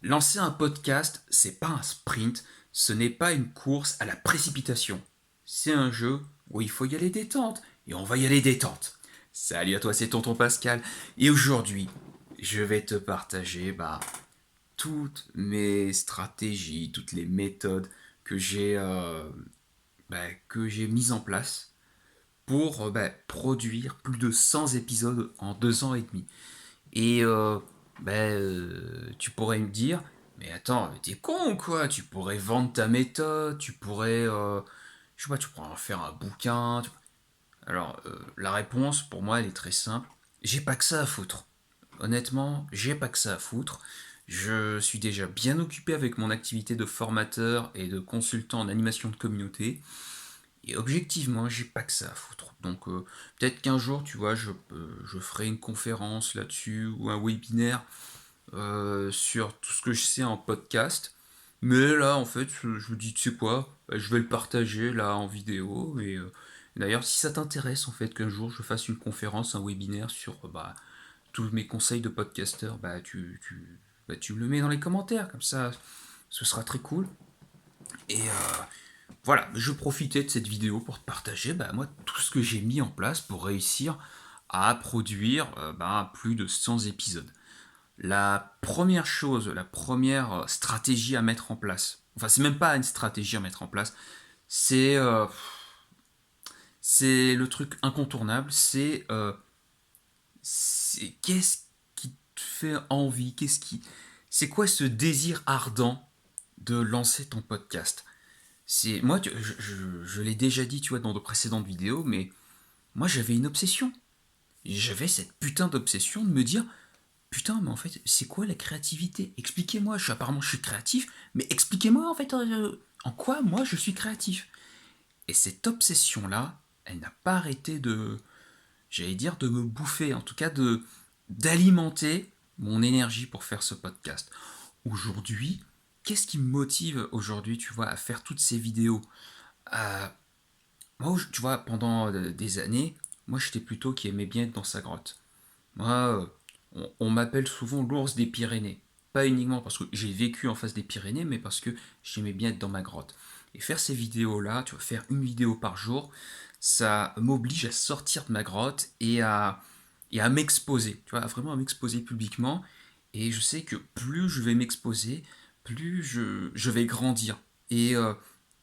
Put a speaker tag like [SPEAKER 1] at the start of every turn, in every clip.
[SPEAKER 1] Lancer un podcast, c'est pas un sprint, ce n'est pas une course à la précipitation. C'est un jeu où il faut y aller détente, et on va y aller détente. Salut à toi, c'est Tonton Pascal, et aujourd'hui, je vais te partager toutes mes stratégies, toutes les méthodes que j'ai mises en place pour produire plus de 100 épisodes en 2 ans et demi. Et tu pourrais me dire, mais attends, t'es con quoi, tu pourrais vendre ta méthode, tu pourrais, je sais pas, tu pourrais en faire un bouquin. Alors, la réponse pour moi, elle est très simple. J'ai pas que ça à foutre. Honnêtement, j'ai pas que ça à foutre. Je suis déjà bien occupé avec mon activité de formateur et de consultant en animation de communauté. Et objectivement, j'ai pas que ça à foutre. Donc peut-être qu'un jour, tu vois, je ferai une conférence là-dessus ou un webinaire sur tout ce que je sais en podcast. Mais là, en fait, je me dis, tu sais quoi, je vais le partager là en vidéo. Et d'ailleurs, si ça t'intéresse, en fait, qu'un jour je fasse une conférence, un webinaire sur tous mes conseils de podcasteur, tu me le mets dans les commentaires. Comme ça, ce sera très cool. Et voilà, je profitais de cette vidéo pour te partager moi tout ce que j'ai mis en place pour réussir à produire plus de 100 épisodes. La première chose, la première stratégie à mettre en place, enfin c'est même pas une stratégie à mettre en place, c'est c'est le truc incontournable, c'est qu'est-ce qui te fait envie, c'est quoi ce désir ardent de lancer ton podcast. C'est moi, je l'ai déjà dit, tu vois, dans de précédentes vidéos, mais moi j'avais une obsession. J'avais cette putain d'obsession de me dire, putain, mais en fait, c'est quoi la créativité? Expliquez-moi. Apparemment, je suis créatif, mais expliquez-moi en fait en quoi moi je suis créatif. Et cette obsession-là, elle n'a pas arrêté j'allais dire, de me bouffer, en tout cas d'alimenter mon énergie pour faire ce podcast. Aujourd'hui, qu'est-ce qui me motive aujourd'hui, tu vois, à faire toutes ces vidéos? Euh, Moi, tu vois, pendant des années, moi j'étais plutôt qui aimait bien être dans sa grotte. Moi, on m'appelle souvent l'ours des Pyrénées. Pas uniquement parce que j'ai vécu en face des Pyrénées, mais parce que j'aimais bien être dans ma grotte. Et faire ces vidéos-là, tu vas faire une vidéo par jour, ça m'oblige à sortir de ma grotte et à m'exposer, tu vois, vraiment à m'exposer publiquement. Et je sais que plus je vais m'exposer, plus je vais grandir. Et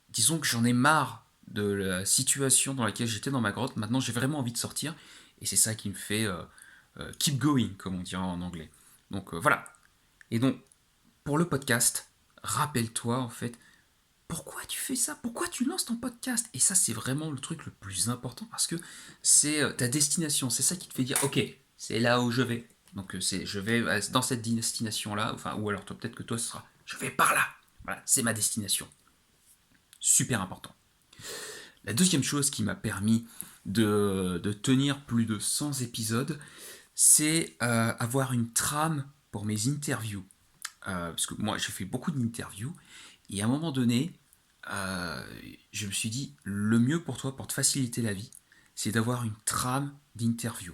[SPEAKER 1] disons que j'en ai marre de la situation dans laquelle j'étais dans ma grotte. Maintenant, j'ai vraiment envie de sortir. Et c'est ça qui me fait keep going, comme on dit en anglais. Donc voilà. Et donc, pour le podcast, rappelle-toi en fait, pourquoi tu fais ça? Pourquoi tu lances ton podcast? Et ça, c'est vraiment le truc le plus important parce que c'est ta destination. C'est ça qui te fait dire, ok, c'est là où je vais. Donc je vais dans cette destination-là. Enfin, ou alors peut-être que toi, ce sera, je vais par là. Voilà, c'est ma destination. Super important. La deuxième chose qui m'a permis de tenir plus de 100 épisodes, c'est avoir une trame pour mes interviews. Parce que moi, j'ai fait beaucoup d'interviews, et à un moment donné, euh, je me suis dit, le mieux pour toi, pour te faciliter la vie, c'est d'avoir une trame d'interview.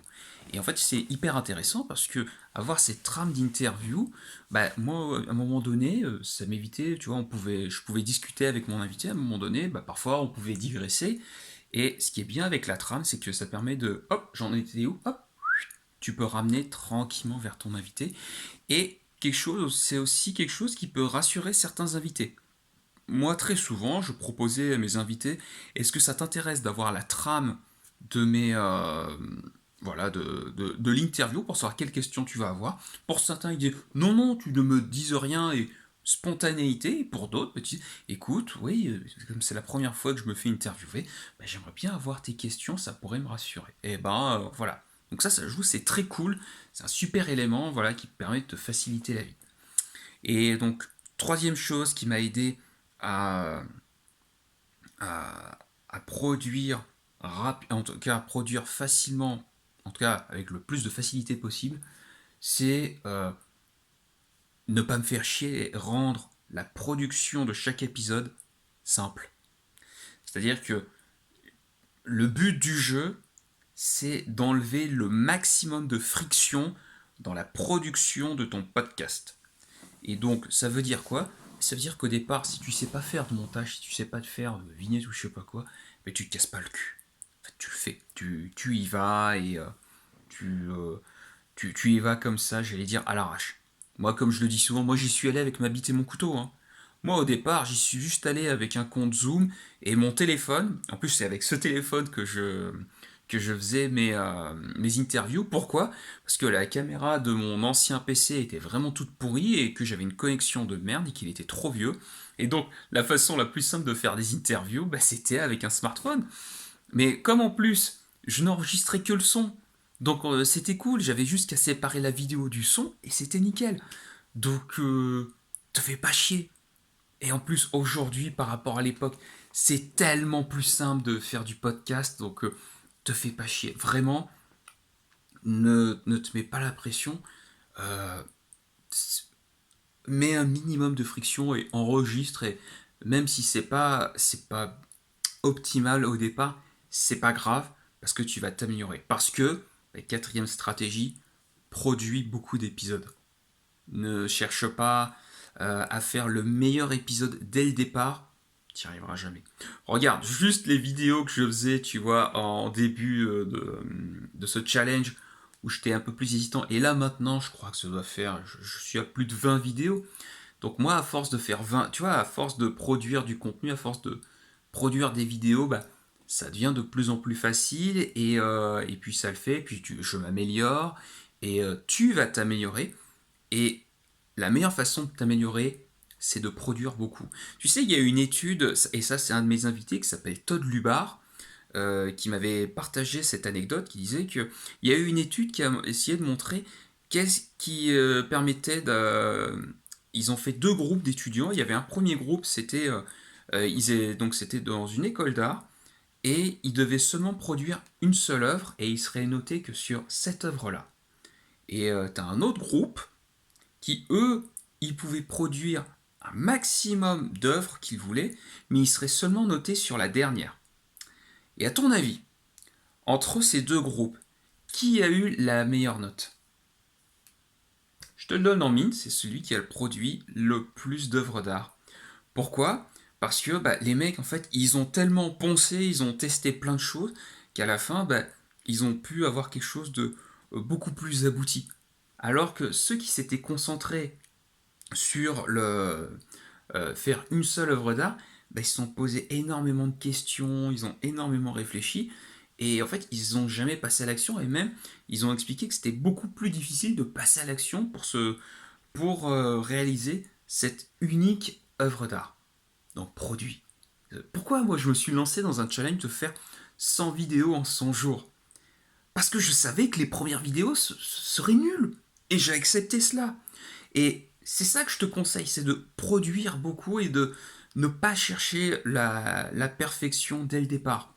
[SPEAKER 1] Et en fait, c'est hyper intéressant parce que avoir cette trame d'interview, moi, à un moment donné, ça m'évitait, tu vois, je pouvais discuter avec mon invité, à un moment donné, parfois on pouvait digresser. Et ce qui est bien avec la trame, c'est que ça permet de, hop, j'en étais où, hop, tu peux ramener tranquillement vers ton invité. Et c'est aussi quelque chose qui peut rassurer certains invités. Moi, très souvent, je proposais à mes invités, est-ce que ça t'intéresse d'avoir la trame de mes voilà de l'interview pour savoir quelles questions tu vas avoir. Pour certains, ils disent non non, tu ne me dises rien et spontanéité. Et pour d'autres, tu dis écoute, oui, comme c'est la première fois que je me fais interviewer, j'aimerais bien avoir tes questions, ça pourrait me rassurer. Et voilà. Donc ça joue, c'est très cool, c'est un super élément voilà qui permet de te faciliter la vie. Et donc troisième chose qui m'a aidé à, à produire en tout cas à produire facilement, en tout cas avec le plus de facilité possible, c'est ne pas me faire chier et rendre la production de chaque épisode simple. C'est-à-dire que le but du jeu, c'est d'enlever le maximum de friction dans la production de ton podcast. Et donc, ça veut dire quoi? Ça veut dire qu'au départ, si tu sais pas faire de montage, si tu sais pas de faire de vignette ou je sais pas quoi, mais tu te casses pas le cul. En fait, tu le fais. Tu y vas et tu, euh, tu y vas comme ça, j'allais dire à l'arrache. Moi, comme je le dis souvent, moi j'y suis allé avec ma bite et mon couteau, hein. Moi, au départ, j'y suis juste allé avec un compte Zoom et mon téléphone. En plus, c'est avec ce téléphone que je faisais mes interviews. Pourquoi? Parce que la caméra de mon ancien PC était vraiment toute pourrie et que j'avais une connexion de merde et qu'il était trop vieux. Et donc, la façon la plus simple de faire des interviews, bah, c'était avec un smartphone. Mais comme en plus, je n'enregistrais que le son, donc c'était cool, j'avais juste qu'à séparer la vidéo du son et c'était nickel. Donc, te fais pas chier. Et en plus, aujourd'hui, par rapport à l'époque, c'est tellement plus simple de faire du podcast, donc te fais pas chier. Vraiment, ne te mets pas la pression. Euh, Mets un minimum de friction et enregistre. Et même si c'est pas optimal au départ, c'est pas grave parce que tu vas t'améliorer. Parce que la quatrième stratégie, produit beaucoup d'épisodes. Ne cherche pas à faire le meilleur épisode dès le départ, tu n'y arriveras jamais. Regarde juste les vidéos que je faisais, tu vois, en début de ce challenge où j'étais un peu plus hésitant. Et là maintenant, je crois que ça doit faire, je suis à plus de 20 vidéos. Donc moi, à force de faire 20, tu vois, à force de produire du contenu, à force de produire des vidéos, bah, ça devient de plus en plus facile et puis ça le fait, puis je m'améliore et tu vas t'améliorer. Et la meilleure façon de t'améliorer, c'est de produire beaucoup. Tu sais, il y a une étude, et ça c'est un de mes invités qui s'appelle Todd Lubar, qui m'avait partagé cette anecdote, qui disait qu'il y a eu une étude qui a essayé de montrer qu'est-ce qui permettait de... Ils ont fait deux groupes d'étudiants. Il y avait un premier groupe, donc c'était dans une école d'art, et ils devaient seulement produire une seule œuvre, et ils seraient notés que sur cette œuvre-là. Et tu as un autre groupe qui, eux, ils pouvaient produire un maximum d'œuvres qu'ils voulaient, mais ils seraient seulement notés sur la dernière. Et à ton avis, entre ces deux groupes, qui a eu la meilleure note? Je te le donne en mine, c'est celui qui a produit le plus d'œuvres d'art. Pourquoi? Parce que bah, les mecs, en fait, ils ont tellement poncé, ils ont testé plein de choses, qu'à la fin, bah, ils ont pu avoir quelque chose de beaucoup plus abouti. Alors que ceux qui s'étaient concentrés sur faire une seule œuvre d'art, bah, ils se sont posés énormément de questions, ils ont énormément réfléchi, et en fait, ils n'ont jamais passé à l'action, et même, ils ont expliqué que c'était beaucoup plus difficile de passer à l'action pour réaliser cette unique œuvre d'art. Donc, produit. Pourquoi moi je me suis lancé dans un challenge de faire 100 vidéos en 100 jours? Parce que je savais que les premières vidéos seraient nulles. Et j'ai accepté cela. Et c'est ça que je te conseille, c'est de produire beaucoup et de ne pas chercher la perfection dès le départ.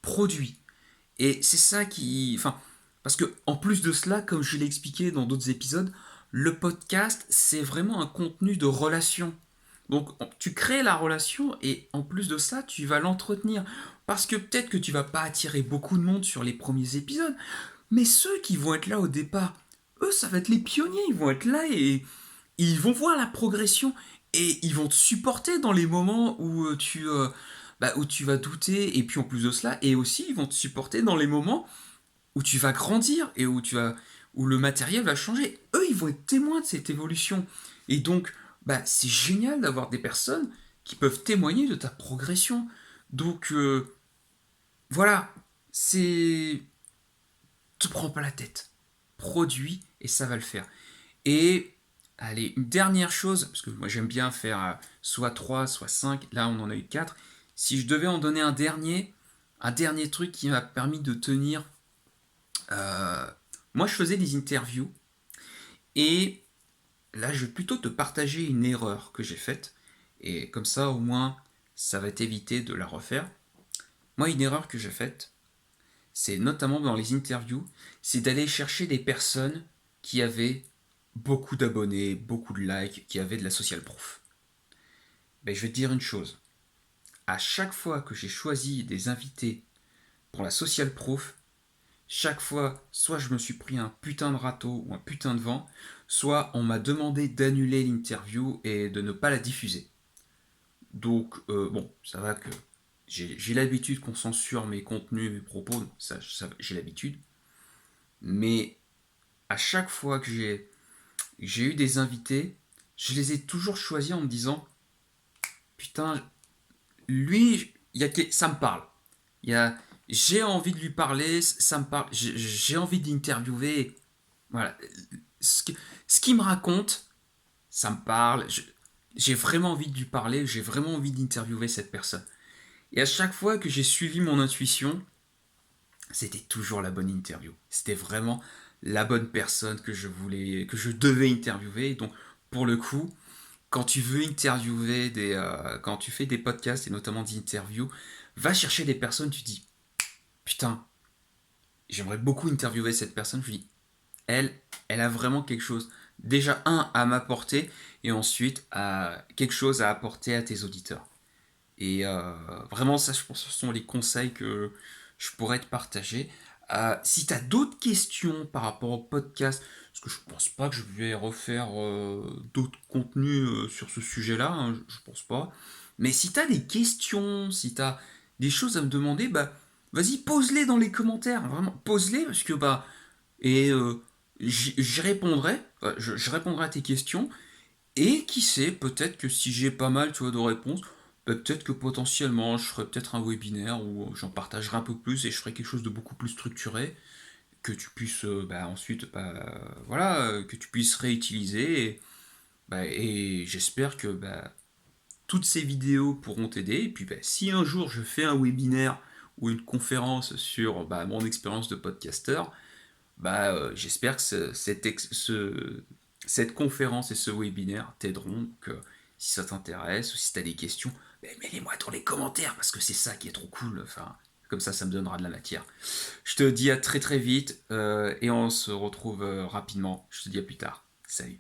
[SPEAKER 1] Produit. Et c'est ça qui... Enfin, parce que en plus de cela, comme je l'ai expliqué dans d'autres épisodes, le podcast, c'est vraiment un contenu de relation. Donc tu crées la relation et en plus de ça, tu vas l'entretenir. Parce que peut-être que tu vas pas attirer beaucoup de monde sur les premiers épisodes, mais ceux qui vont être là au départ, eux, ça va être les pionniers. Ils vont être là et ils vont voir la progression et ils vont te supporter dans les moments où tu vas douter. Et puis en plus de cela, et aussi ils vont te supporter dans les moments où tu vas grandir et où le matériel va changer. Eux, ils vont être témoins de cette évolution. Et donc, bah, c'est génial d'avoir des personnes qui peuvent témoigner de ta progression. Donc, voilà, c'est... Te prends pas la tête. Produis et ça va le faire. Et, allez, une dernière chose, parce que moi j'aime bien faire soit 3 soit 5 là on en a eu 4. Si je devais en donner un dernier truc qui m'a permis de tenir... euh, moi je faisais des interviews et là je vais plutôt te partager une erreur que j'ai faite. Et comme ça au moins ça va t'éviter de la refaire. Moi une erreur que j'ai faite, c'est notamment dans les interviews, c'est d'aller chercher des personnes qui avaient beaucoup d'abonnés, beaucoup de likes, qui avaient de la social proof. Ben, je vais te dire une chose. À chaque fois que j'ai choisi des invités pour la social proof, chaque fois, soit je me suis pris un putain de râteau ou un putain de vent, soit on m'a demandé d'annuler l'interview et de ne pas la diffuser. Donc, bon, ça va que j'ai l'habitude qu'on censure mes contenus, mes propos, donc ça j'ai l'habitude. Mais à chaque fois que j'ai eu des invités, je les ai toujours choisis en me disant, putain, lui, ça me parle. Il y a, j'ai envie de lui parler, ça me parle, j'ai envie d'interviewer. Voilà. Ce, que- Ce qu'il me raconte, ça me parle. J'ai vraiment envie de lui parler, j'ai vraiment envie d'interviewer cette personne. Et à chaque fois que j'ai suivi mon intuition, c'était toujours la bonne interview. C'était vraiment la bonne personne que je voulais, que je devais interviewer. Donc, pour le coup, quand tu veux interviewer quand tu fais des podcasts et notamment des interviews, va chercher des personnes, tu dis, putain, j'aimerais beaucoup interviewer cette personne. Je dis, elle, elle a vraiment quelque chose. Déjà, à m'apporter, et ensuite, quelque chose à apporter à tes auditeurs. Et vraiment, ça, je pense que ce sont les conseils que je pourrais te partager. Si tu as d'autres questions par rapport au podcast, parce que je pense pas que je vais refaire d'autres contenus sur ce sujet-là, hein, je pense pas. Mais si tu as des questions, si tu as des choses à me demander, bah vas-y, pose-les dans les commentaires. Vraiment, pose-les parce que bah et j'y répondrai. Je répondrai à tes questions. Et qui sait, peut-être que si j'ai pas mal, tu vois, de réponses, bah, peut-être que potentiellement je ferai peut-être un webinaire où j'en partagerai un peu plus et je ferai quelque chose de beaucoup plus structuré que tu puisses bah, ensuite, voilà, que tu puisses réutiliser. Et j'espère que bah, toutes ces vidéos pourront t'aider. Et puis bah, si un jour je fais un webinaire ou une conférence sur bah, mon expérience de podcasteur, bah, j'espère que cette conférence et ce webinaire t'aideront. Donc, si ça t'intéresse ou si tu as des questions, ben, mets-les-moi dans les commentaires parce que c'est ça qui est trop cool. Enfin, comme ça me donnera de la matière. Je te dis à très très vite et on se retrouve rapidement. Je te dis à plus tard. Salut.